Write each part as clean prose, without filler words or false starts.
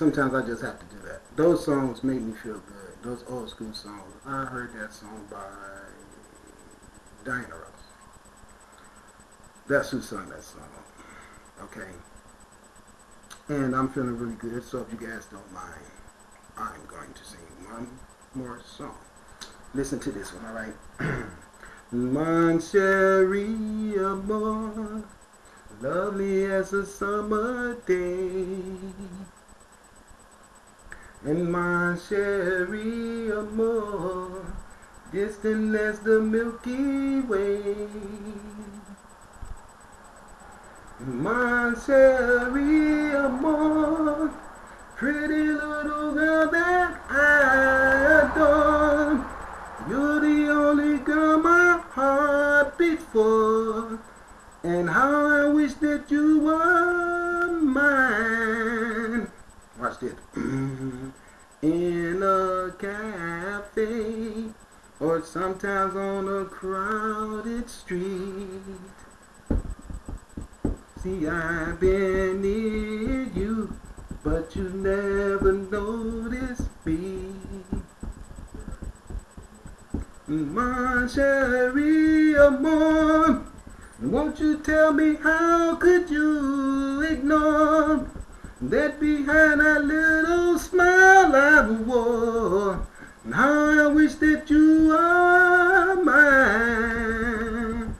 sometimes I just have to do that. Those songs make me feel good. Those old school songs. I heard that song by Diana Ross. That's who sung that song. Okay. And I'm feeling really good, so if you guys don't mind, I'm going to sing one more song. Listen to this one, alright? Mon chéri amour, lovely as a summer day. And mon chéri amour, distant as the Milky Way. Mon chéri amour, pretty little girl that I adore. You're the only girl my heart beats for, and how I wish that you were mine. Watch this. In a cafe, or sometimes on a crowded street. See, I've been near you, but you never noticed me. Mon chéri amour, won't you tell me how could you ignore that behind that little smile I wore? And how I wish that you were mine.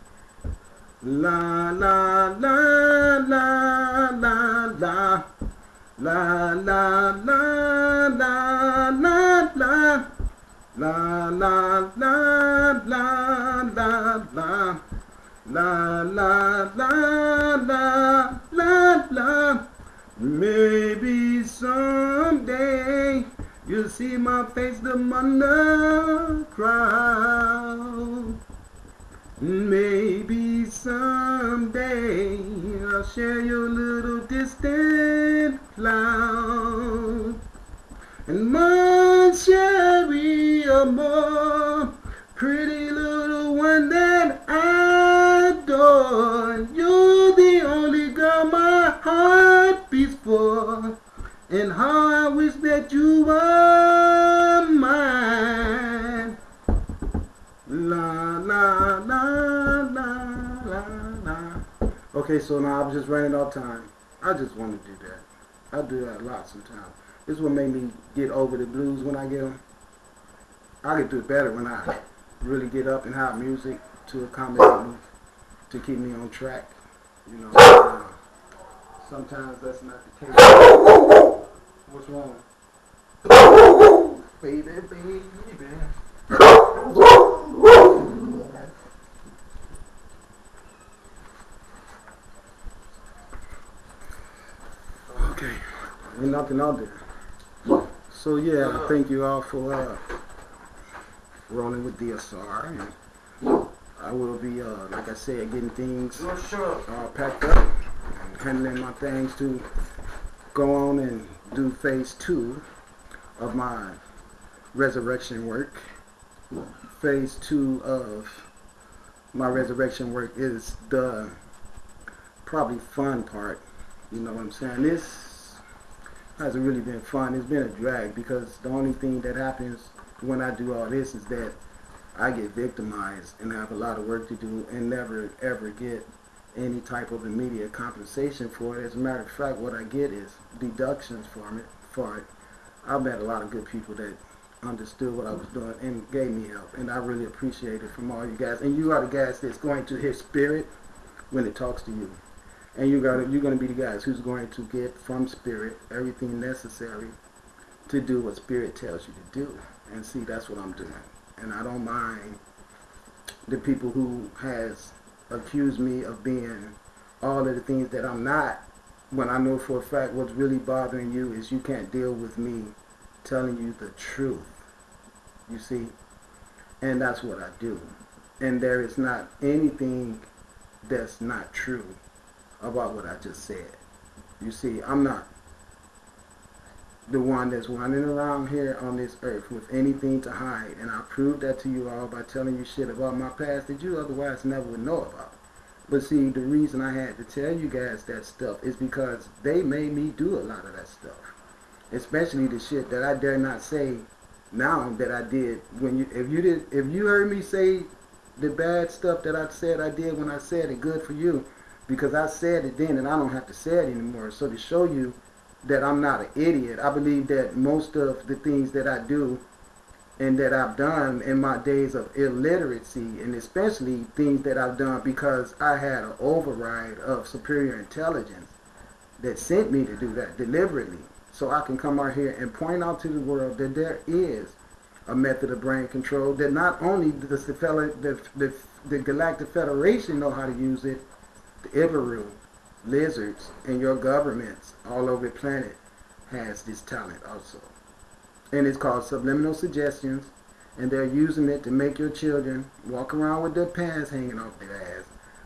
La la la la la la la la la la la la. La la la la la la la la la la la la. Maybe someday you'll see my face among the crowd. Maybe someday I'll share your little distant cloud. And mon chéri amour, pretty little one that I adore. You're the only girl my heart beats for, and how I wish that you were mine. La la la la la la. Okay, so now I'm just running out of time. I just want to do that. I do that a lot sometimes. This is what made me get over the blues when I get them. I can do it better when I really get up and have music to accommodate me, to keep me on track. You know, sometimes that's not the case. What's wrong? Baby, baby. Okay, ain't nothing out there. So yeah, thank you all for rolling with DSR, and I will be, like I said, getting things packed up and handling my things to go on and do phase 2 of my resurrection work. Phase 2 of my resurrection work is the probably fun part. You know what I'm saying? This hasn't really been fun. It's been a drag because the only thing that happens when I do all this is that I get victimized and have a lot of work to do and never ever get any type of immediate compensation for it. As a matter of fact, what I get is deductions for it. I've met a lot of good people that understood what I was doing and gave me help, and I really appreciate it from all you guys. And you are the guys that's going to hear Spirit when it talks to you. And you're going to be the guys who's going to get from Spirit everything necessary to do what Spirit tells you to do. And see, that's what I'm doing. And I don't mind the people who has accused me of being all of the things that I'm not, when I know for a fact what's really bothering you is you can't deal with me telling you the truth. You see? And that's what I do. And there is not anything that's not true about what I just said. You see, I'm not the one that's running around here on this earth with anything to hide, and I proved that to you all by telling you shit about my past that you otherwise never would know about. But see, the reason I had to tell you guys that stuff is because they made me do a lot of that stuff. especially the shit that I dare not say now that I did. If you heard me say the bad stuff that I said I did when I said it, good for you, because I said it then and I don't have to say it anymore. So to show you that I'm not an idiot, I believe that most of the things that I do and that I've done in my days of illiteracy, and especially things that I've done because I had an override of superior intelligence that sent me to do that deliberately, so I can come out here and point out to the world that there is a method of brain control, that not only does the Galactic Federation know how to use it, the Ibaru, lizards, and your governments all over the planet has this talent also. And it's called subliminal suggestions, and they're using it to make your children walk around with their pants hanging off their ass,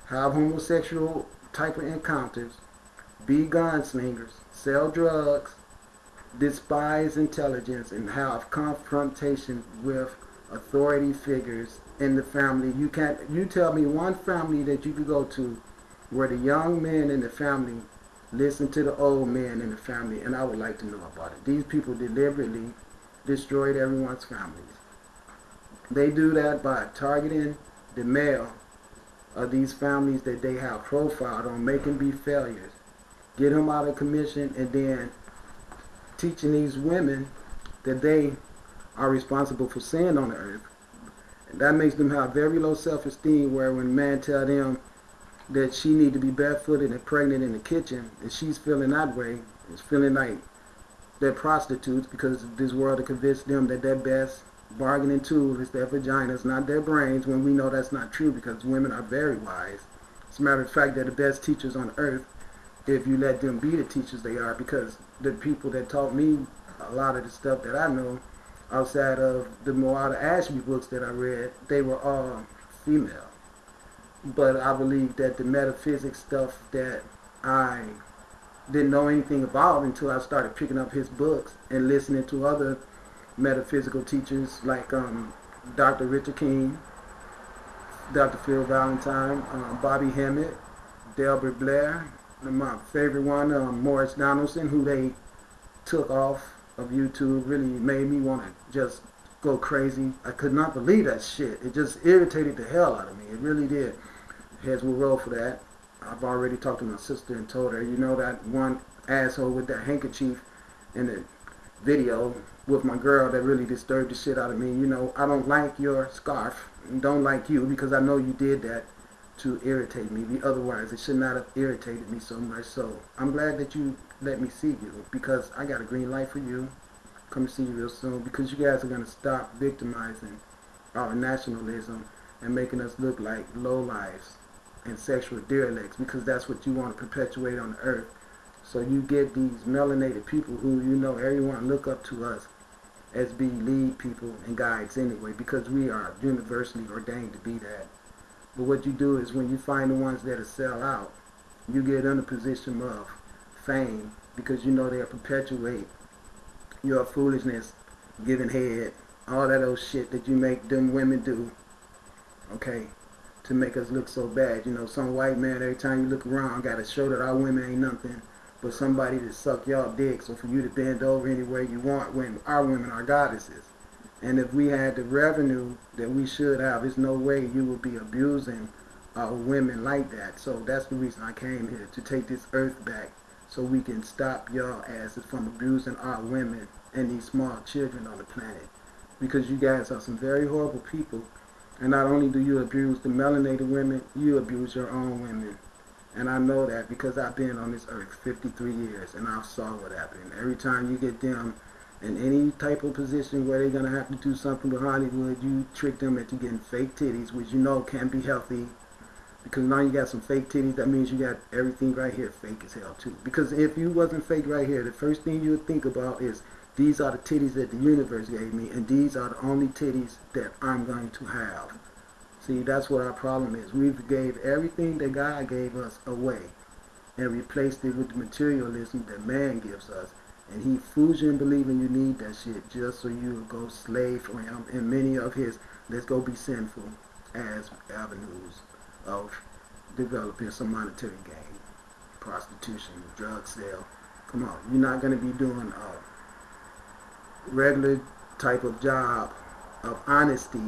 have homosexual type of encounters, be gunslingers, sell drugs, despise intelligence, and have confrontation with authority figures in the family. You tell me one family that you could go to where the young men in the family listen to the old men in the family, and I would like to know about it. These people deliberately destroyed everyone's families. They do that by targeting the male of these families that they have profiled on, making be failures, get them out of commission, and then teaching these women that they are responsible for sin on the earth. And that makes them have very low self-esteem, where when a man tell them that she need to be barefooted and pregnant in the kitchen, and she's feeling that way, is feeling like they're prostitutes, because this world has convinced them that their best bargaining tool is their vaginas, not their brains, when we know that's not true, because women are very wise. As a matter of fact, they're the best teachers on earth if you let them be the teachers they are, because the people that taught me a lot of the stuff that I know outside of the Moata Ashby books that I read, they were all female. But I believe that the metaphysics stuff that I didn't know anything about until I started picking up his books and listening to other metaphysical teachers like Dr. Richard King, Dr. Phil Valentine, Bobby Hemmett, Delbert Blair, and my favorite one, Morris Donaldson, who they took off of YouTube, really made me want to just go crazy. I could not believe that shit. It just irritated the hell out of me. It really did. Heads will roll for that. I've already talked to my sister and told her, you know, that one asshole with that handkerchief in the video with my girl that really disturbed the shit out of me. You know, I don't like your scarf and don't like you because I know you did that to irritate me. Otherwise, it should not have irritated me so much. So I'm glad that you let me see you, because I got a green light for you. Come to see you real soon, because you guys are going to stop victimizing our nationalism and making us look like lowlifes and sexual derelicts, because that's what you want to perpetuate on the earth. So you get these melanated people who, you know, everyone look up to us as being lead people and guides anyway, because we are universally ordained to be that. But what you do is, when you find the ones that sell out, you get in a position of fame, because you know they'll perpetuate your foolishness, giving head, all that old shit that you make them women do, okay, to make us look so bad. You know, some white man, every time you look around, got to show that our women ain't nothing but somebody to suck y'all dicks, or for you to bend over any way you want, when our women are goddesses. And if we had the revenue that we should have, there's no way you would be abusing our women like that. So that's the reason I came here, to take this earth back, so we can stop y'all asses from abusing our women and these small children on the planet. Because you guys are some very horrible people. And not only do you abuse the melanated women, you abuse your own women. And I know that because I've been on this earth 53 years and I saw what happened. Every time you get them in any type of position where they're going to have to do something with Hollywood, you trick them into getting fake titties, which you know can be healthy. Because now you got some fake titties, that means you got everything right here fake as hell too. Because if you wasn't fake right here, the first thing you would think about is, these are the titties that the universe gave me, and these are the only titties that I'm going to have. See, that's what our problem is. We gave everything that God gave us away and replaced it with the materialism that man gives us. And he fools you in believing you need that shit just so you will go slave for him in many of his let's go be sinful as avenues of developing some monetary gain. Prostitution, drug sale. Come on, you're not going to be doing regular type of job of honesty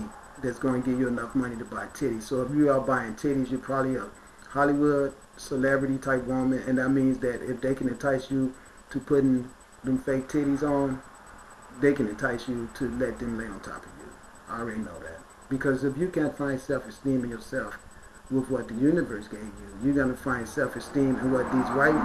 that's going to give you enough money to buy titties. So if you are buying titties, you're probably a Hollywood celebrity type woman, and that means that if they can entice you to putting them fake titties on, they can entice you to let them lay on top of you. I already know that. Because if you can't find self-esteem in yourself with what the universe gave you, you're going to find self-esteem in what these white men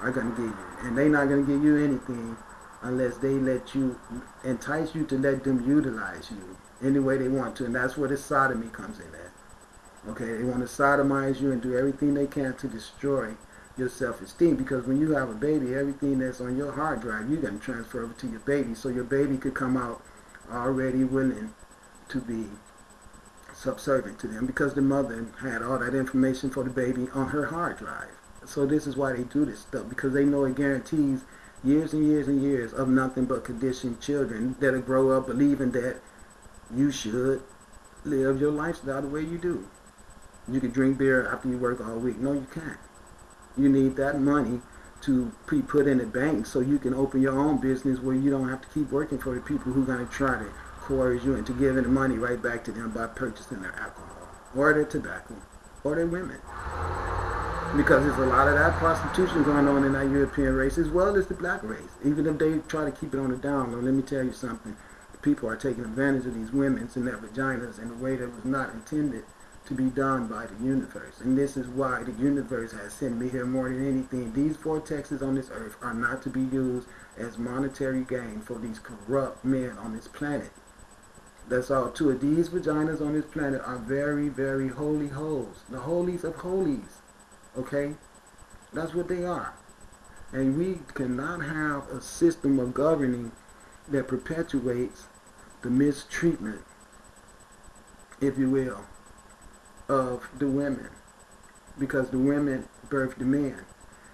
are going to give you. And they're not going to give you anything unless they let you, entice you to let them utilize you any way they want to. And that's where the sodomy comes in at. Okay, they want to sodomize you and do everything they can to destroy your self-esteem, because when you have a baby, everything that's on your hard drive, you're going to transfer over to your baby, so your baby could come out already willing to be subservient to them, because the mother had all that information for the baby on her hard drive. So this is why they do this stuff, because they know it guarantees years and years and years of nothing but conditioned children that'll grow up believing that you should live your lifestyle the way you do. You can drink beer after you work all week. No, you can't. You need that money to be put in the bank so you can open your own business where you don't have to keep working for the people who are going to try to coerce you into giving the money right back to them by purchasing their alcohol or their tobacco or their women. Because there's a lot of that prostitution going on in that European race as well as the black race. Even if they try to keep it on the down low, let me tell you something. People are taking advantage of these women and their vaginas in a way that was not intended to be done by the universe. And this is why the universe has sent me here more than anything. These vortexes on this earth are not to be used as monetary gain for these corrupt men on this planet. That's all. Two of these vaginas on this planet are very, very holy holes. The holies of holies. Okay? That's what they are. And we cannot have a system of governing that perpetuates the mistreatment, if you will, of the women, because the women birth the men.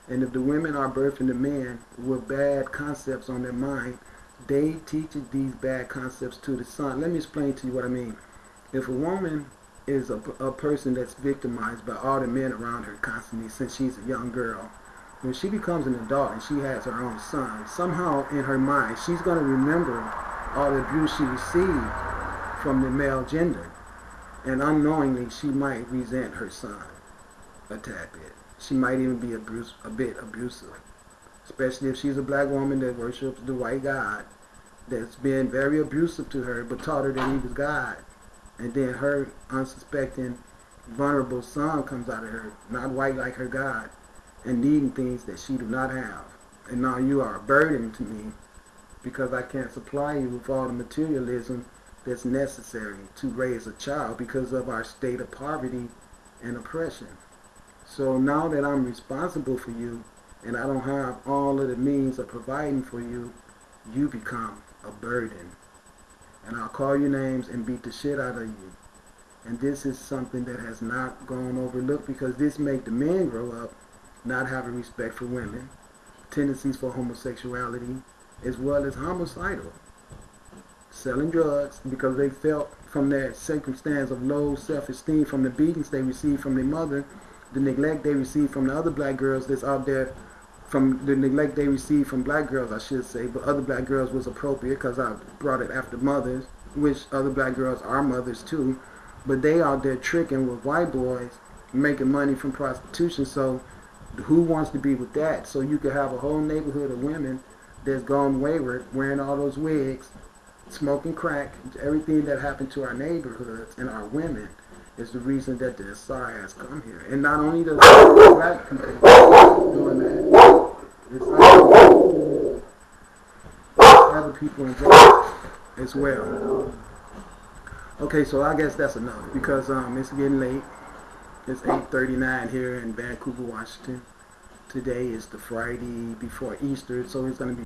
And if the women are birthing the men with bad concepts on their mind, they teach these bad concepts to the son. Let me explain to you what I mean. If a woman is a person that's victimized by all the men around her constantly since she's a young girl, when she becomes an adult and she has her own son, somehow in her mind she's going to remember all the abuse she received from the male gender. And unknowingly, she might resent her son a tad bit. She might even be a bit abusive. Especially if she's a black woman that worships the white God that's been very abusive to her but taught her that he was God. And then her unsuspecting, vulnerable son comes out of her, not white like her God, and needing things that she do not have. And now you are a burden to me because I can't supply you with all the materialism that's necessary to raise a child because of our state of poverty and oppression. So now that I'm responsible for you and I don't have all of the means of providing for you, you become a burden. And I'll call your names and beat the shit out of you. And this is something that has not gone overlooked, because this make the men grow up not having respect for women, tendencies for homosexuality, as well as homicidal. Selling drugs because they felt from that circumstance of low self-esteem from the beatings they received from their mother, the neglect they received from the other black girls that's out there, from the neglect they received from black girls, I should say, but other black girls was appropriate because I brought it after mothers, which other black girls are mothers too, but they out there tricking with white boys, making money from prostitution. So who wants to be with that? So you could have a whole neighborhood of women that's gone wayward, wearing all those wigs, smoking crack. Everything that happened to our neighborhoods and our women is the reason that the Asar has come here. And not only does black people doing that, it's other people involved as well. Okay, so I guess that's enough because it's getting late. It's 8:39 here in Vancouver, Washington. Today is the Friday before Easter, so it's going to be